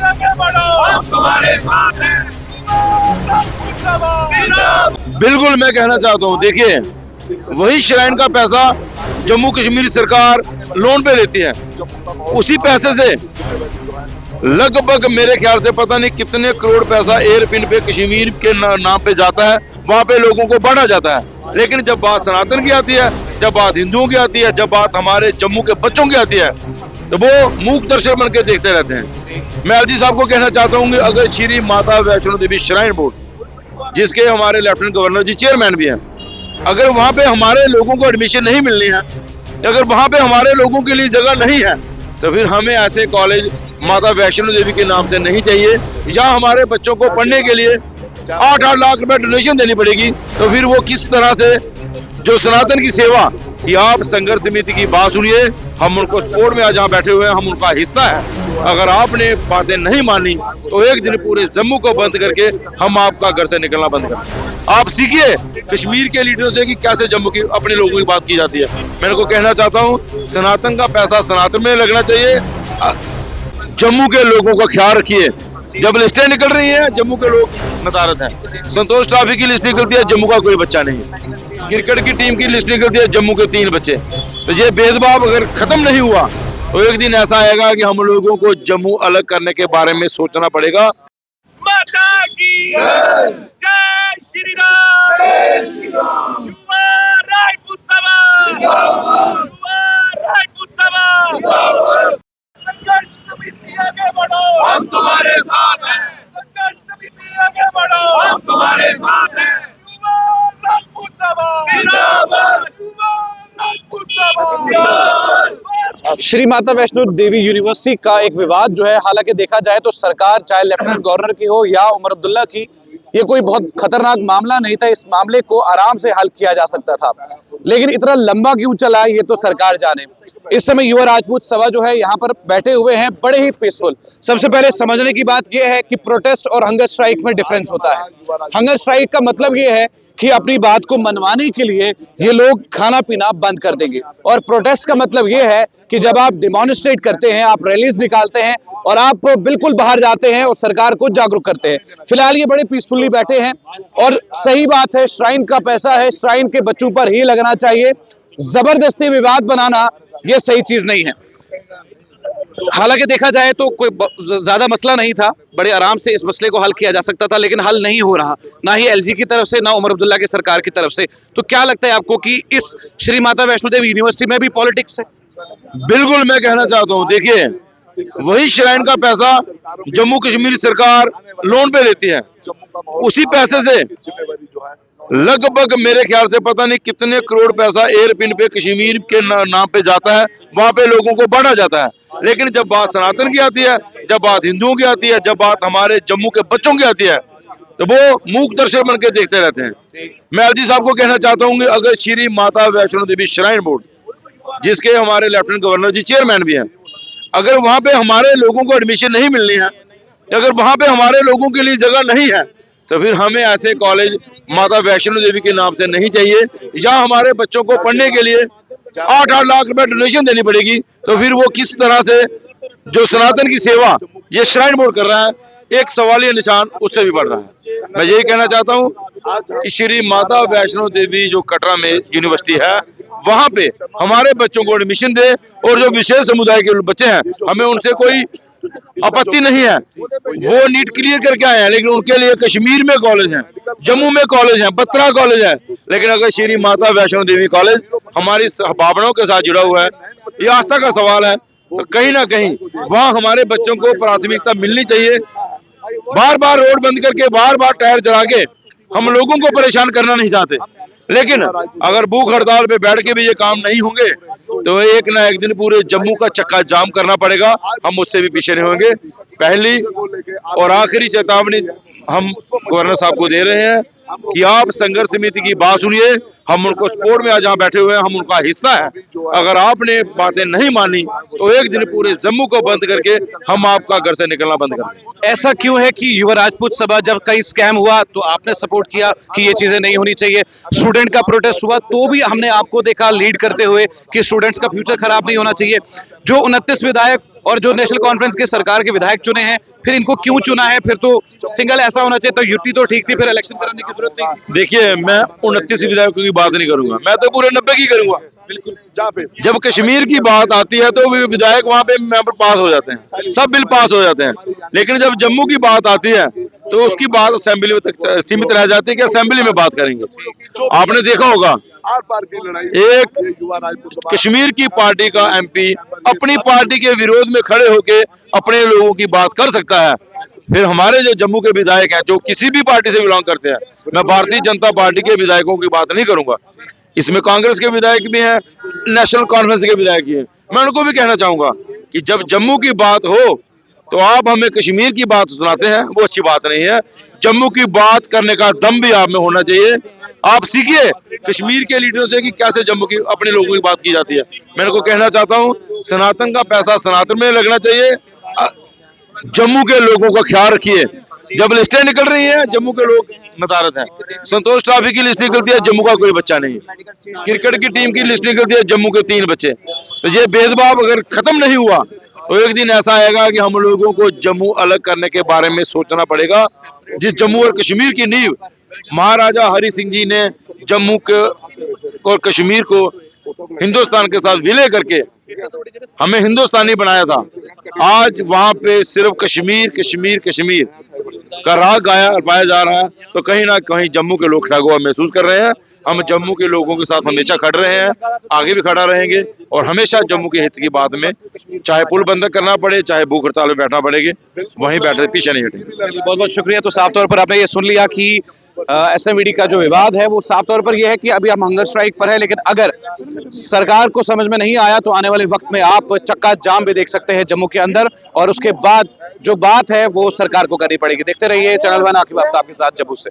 आगे बढ़ो, हम तुम्हारे साथ हैं। बिल्कुल मैं कहना चाहता हूँ, देखिए वही श्राइन का पैसा जम्मू कश्मीर सरकार लोन पे लेती है, उसी पैसे से लगभग मेरे ख्याल से पता नहीं कितने करोड़ पैसा एयरपिन पे कश्मीर के नाम पे जाता है, वहां पे लोगों को बांटा जाता है। लेकिन जब बात सनातन की आती है, जब बात हिंदुओं की आती है, जब बात हमारे जम्मू के बच्चों की आती है, तो वो मूक दर्शक बन के देखते रहते हैं। मैं एलजी साहब को कहना चाहता हूँ कि अगर श्री माता वैष्णो देवी श्राइन बोर्ड, जिसके हमारे लेफ्टिनेंट गवर्नर जी चेयरमैन भी हैं, अगर वहां पे हमारे लोगों को एडमिशन नहीं मिलनी है, अगर वहां पे हमारे लोगों के लिए जगह नहीं है, तो फिर हमें ऐसे कॉलेज माता वैष्णो देवी के नाम से नहीं चाहिए। या हमारे बच्चों को पढ़ने के लिए 8-8 लाख रुपए डोनेशन देनी पड़ेगी, तो फिर वो किस तरह से जो सनातन की सेवा कि आप संघर्ष समिति की बात सुनिए, हम उनको सपोर्ट में आज यहाँ बैठे हुए हैं, हम उनका हिस्सा है। अगर आपने बातें नहीं मानी तो एक दिन पूरे जम्मू को बंद करके हम आपका घर से निकलना बंद कर। आप सीखिए कश्मीर के लीडरों से कि कैसे जम्मू की अपने लोगों की बात की जाती है। मैं इनको कहना चाहता हूँ, सनातन का पैसा सनातन में लगना चाहिए, जम्मू के लोगों का ख्याल रखिए। जब लिस्टें निकल रही हैं, जम्मू के लोग नदारत हैं। संतोष ट्रॉफी की लिस्ट निकलती है, जम्मू का कोई बच्चा नहीं है। क्रिकेट की टीम की लिस्ट निकलती है, जम्मू के 3 बच्चे। तो ये भेदभाव अगर खत्म नहीं हुआ तो एक दिन ऐसा आएगा कि हम लोगों को जम्मू अलग करने के बारे में सोचना पड़ेगा। माता की जय, जय श्री राम, जय श्री राम। युवा राजपूत सभा, युवा राजपूत सभा। संघर्ष समिति आगे बढ़ो, हम तुम्हारे साथ हैं। संघर्ष समिति आगे बढ़ो, हम तुम्हारे साथ हैं। युवा राजपूत सभा जिंदाबाद, युवा राजपूत सभा जिंदाबाद। श्री माता वैष्णो देवी यूनिवर्सिटी का एक विवाद जो है, हालांकि देखा जाए तो सरकार चाहे लेफ्टिनेंट गवर्नर की हो या उमर अब्दुल्ला की, ये कोई बहुत खतरनाक मामला नहीं था। इस मामले को आराम से हल किया जा सकता था, लेकिन इतना लंबा क्यों चला ये तो सरकार जाने। इस समय युवा राजपूत सभा जो है यहाँ पर बैठे हुए हैं, बड़े ही पीसफुल। सबसे पहले समझने की बात यह है कि प्रोटेस्ट और हंगर स्ट्राइक में डिफरेंस होता है। हंगर स्ट्राइक का मतलब ये है कि अपनी बात को मनवाने के लिए ये लोग खाना पीना बंद कर देंगे, और प्रोटेस्ट का मतलब ये है कि जब आप डिमॉन्स्ट्रेट करते हैं, आप रैलीज निकालते हैं और आप बिल्कुल बाहर जाते हैं और सरकार को जागरूक करते हैं। फिलहाल ये बड़े पीसफुली बैठे हैं, और सही बात है, श्राइन का पैसा है, श्राइन के बच्चों पर ही लगना चाहिए। जबरदस्ती विवाद बनाना ये सही चीज नहीं है। हालांकि देखा जाए तो कोई ज्यादा मसला नहीं था, बड़े आराम से इस मसले को हल किया जा सकता था, लेकिन हल नहीं हो रहा, ना ही एलजी की तरफ से, ना उमर अब्दुल्ला की सरकार की तरफ से। तो क्या लगता है आपको कि इस श्री माता वैष्णो देवी यूनिवर्सिटी में भी पॉलिटिक्स है? बिल्कुल मैं कहना चाहता हूँ, देखिए वही श्राइन का पैसा जम्मू कश्मीर सरकार लोन पे लेती है, उसी पैसे से लगभग मेरे ख्याल से पता नहीं कितने करोड़ पैसा एयरपिन पे कश्मीर के नाम पे जाता है, वहां पे लोगों को बांटा जाता है। लेकिन जब बात सनातन की आती है, जब बात हिंदुओं की आती है, जब बात हमारे जम्मू के बच्चों की आती है, तो वो मूक दर्शक बन के देखते रहते हैं। मैं एलजी साहब को कहना चाहता हूँ कि अगर श्री माता वैष्णो देवी श्राइन बोर्ड, जिसके हमारे लेफ्टिनेंट गवर्नर जी चेयरमैन भी हैं, अगर वहां पे हमारे लोगों को एडमिशन नहीं मिलनी है, अगर वहां पे हमारे लोगों के लिए जगह नहीं है, तो फिर हमें ऐसे कॉलेज माता वैष्णो देवी के नाम से नहीं चाहिए। या हमारे बच्चों को पढ़ने के लिए 8-8 लाख रुपए डोनेशन देनी पड़ेगी, तो फिर वो किस तरह से जो सनातन की सेवा ये श्राइन बोर्ड कर रहा है, एक सवालिया निशान उससे भी बढ़ रहा है। मैं यही कहना चाहता हूँ कि श्री माता वैष्णो देवी जो कटरा में यूनिवर्सिटी है, वहां पे हमारे बच्चों को एडमिशन दे, और जो विशेष समुदाय के बच्चे हैं, हमें उनसे कोई आपत्ति नहीं है, वो नीट क्लियर करके आए हैं, लेकिन उनके लिए कश्मीर में कॉलेज है, जम्मू में कॉलेज है, बत्रा कॉलेज है। लेकिन अगर श्री माता वैष्णो देवी कॉलेज हमारी भावनाओं के साथ जुड़ा हुआ है, ये आस्था का सवाल है, तो कहीं ना कहीं वहाँ हमारे बच्चों को प्राथमिकता मिलनी चाहिए। बार बार रोड बंद करके, बार बार टायर जला के हम लोगों को परेशान करना नहीं चाहते, लेकिन अगर भूख हड़ताल पे बैठ के भी ये काम नहीं होंगे तो एक ना एक दिन पूरे जम्मू का चक्का जाम करना पड़ेगा। हम उससे भी पीछे नहीं होंगे। पहली और आखिरी चेतावनी हम गवर्नर साहब को दे रहे हैं कि आप संघर्ष समिति की बात सुनिए, हम उनको सपोर्ट में आज यहाँ बैठे हुए हैं, हम उनका हिस्सा है। अगर आपने बातें नहीं मानी तो एक दिन पूरे जम्मू को बंद करके हम आपका घर से निकलना बंद कर देंगे। ऐसा क्यों है कि युवा राजपूत सभा जब कई स्कैम हुआ तो आपने सपोर्ट किया कि ये चीजें नहीं होनी चाहिए, स्टूडेंट का प्रोटेस्ट हुआ तो भी हमने आपको देखा लीड करते हुए कि स्टूडेंट्स का फ्यूचर खराब नहीं होना चाहिए। जो 29 विधायक और जो नेशनल कॉन्फ्रेंस के सरकार के विधायक चुने हैं, फिर इनको क्यों चुना है? फिर तो सिंगल ऐसा होना चाहिए, तो यूटी तो ठीक थी, फिर इलेक्शन कराने की जरूरत नहीं। देखिए, मैं 29 विधायकों की बात नहीं करूंगा, मैं तो पूरे 90 की करूंगा। बिल्कुल। जब कश्मीर की बात आती है तो विधायक वहां पे मेंबर पास हो जाते हैं, सब बिल पास हो जाते हैं, लेकिन जब जम्मू की बात आती है तो उसकी बात असेंबली में तक सीमित रह जाती है कि असेंबली में बात करेंगे। आपने देखा होगा, एक कश्मीर की पार्टी का एमपी अपनी पार्टी के विरोध में खड़े होकर अपने लोगों की बात कर सकता है, फिर हमारे जो जम्मू के विधायक हैं जो किसी भी पार्टी से बिलोंग करते हैं, मैं भारतीय जनता पार्टी के विधायकों की बात नहीं करूंगा, इसमें कांग्रेस के विधायक भी हैं, नेशनल कॉन्फ्रेंस के विधायक भी हैं, मैं उनको भी कहना चाहूंगा कि जब जम्मू की बात हो तो आप हमें कश्मीर की बात सुनाते हैं, वो अच्छी बात नहीं है। जम्मू की बात करने का दम भी आप में होना चाहिए। आप सीखिए कश्मीर के लीडरों से कि कैसे जम्मू की अपने लोगों की बात की जाती है। मैं उनको कहना चाहता हूँ, सनातन का पैसा सनातन में लगना चाहिए, जम्मू के लोगों का ख्याल रखिए। जब लिस्टें निकल रही हैं, जम्मू के लोग नदारद हैं। संतोष ट्रॉफी की लिस्ट निकलती है, जम्मू का कोई बच्चा नहीं। क्रिकेट की टीम की लिस्ट निकलती है, जम्मू के 3 बच्चे। तो ये भेदभाव अगर खत्म नहीं हुआ तो एक दिन ऐसा आएगा कि हम लोगों को जम्मू अलग करने के बारे में सोचना पड़ेगा। जिस जम्मू और कश्मीर की नींव महाराजा हरि सिंह जी ने जम्मू के और कश्मीर को हिंदुस्तान के साथ विलय करके हमें हिंदुस्तानी बनाया था, आज वहां पे सिर्फ कश्मीर कश्मीर कश्मीर का राग गाया पाया जा रहा है। तो कहीं ना कहीं जम्मू के लोग ठगा हुआ महसूस कर रहे हैं। हम जम्मू के लोगों के साथ हमेशा खड़े रहे हैं, आगे भी खड़ा रहेंगे और हमेशा जम्मू के हित की बात में, चाहे पुल बंद करना पड़े, चाहे भूख हड़ताल में बैठना पड़ेगा, वहीं बैठे, पीछे नहीं हटेंगे। बहुत बहुत शुक्रिया। तो साफ तौर पर आपने ये सुन लिया कि एसएमवीडी का जो विवाद है वो साफ तौर पर यह है कि अभी हम हंगर स्ट्राइक पर है, लेकिन अगर सरकार को समझ में नहीं आया तो आने वाले वक्त में आप चक्का जाम भी देख सकते हैं जम्मू के अंदर, और उसके बाद जो बात है वो सरकार को करनी पड़ेगी। देखते रहिए चैनल वन, आकिब आफ्ताब के साथ जम्मू से।